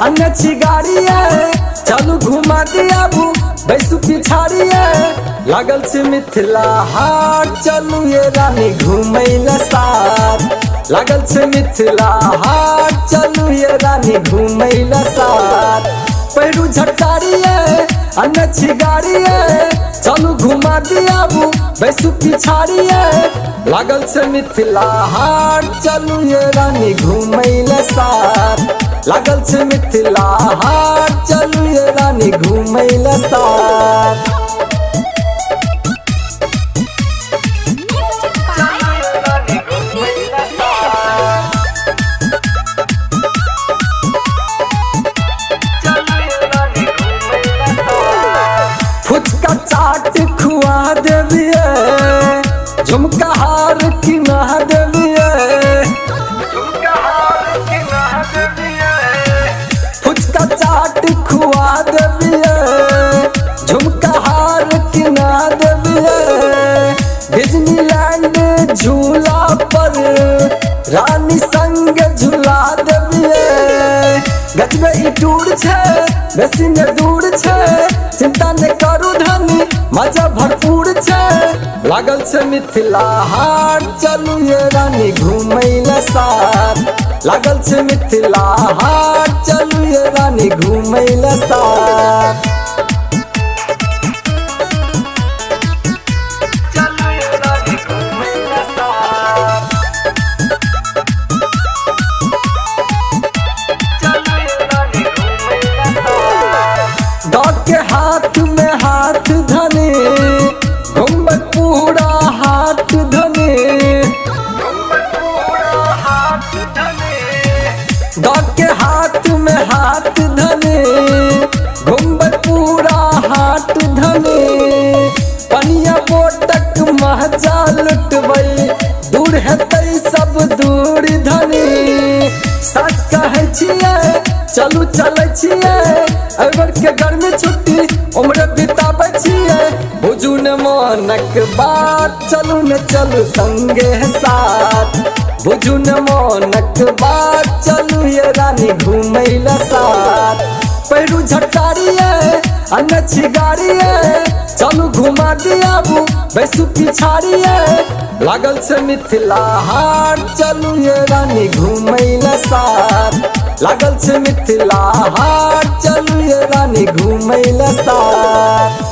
अन्नछी गाड़ी है चलू घुमा दियाबू बैसु पिछाड़ी है लागल से मिथिला हाट चलू ये रानी घूमैला साथ लागल से मिथिला हाट चलू ये रानी घूमैला साथ पैरू झटकारी है अन्नछी गाड़ी है चलू घुमा दियाबू बैसु पिछाड़ी है लागल से मिथिला हाट चलू ये रानी घूमैला साथ लागल से मिथिला हाट चलू ये रानी घूमैला साथ फुचका चाट खुआ देविए झुमका हार किना देविए फुचका चाट खुआ देविए झुमका हार किना देविए डिज्नीलैंड झूला पर रानी संग झूला देविए गजबे ई टूर छे बेसी ने दूर छे चिंता ने करू धनी मजा भरपूर छे लागल से मिथिला हाट चलू ये रानी घूमैला साथ लागल से मिथिला हाट चलू ये रानी घूमैला साथ के हाथ में हाथ धने घूमबे पूरा हाथ धने के हाथ में हाथ धने घूमबे पूरा हाथ धने पनिया बोटक महजा लुटबै दूर हेतै सब दूर धने सच कहै छियै चलू चलै छियै अबर के गर्मी छुट्टी उम्र बिताबै छियै बुझू न मोनक बात चलू न चलू संगे साथ बुझू न मोनक बात चलू ये रानी घूमैला साथ पैरू झटकारी है अन्नछी गाड़ी है चलू घुमा दियाबू बैसु पिछाड़ी है लागल से मिथिला हाट चलू ये रानी घूमैला साथ लागल से मिथिला हाट चलू ये रानी घूमैला साथ।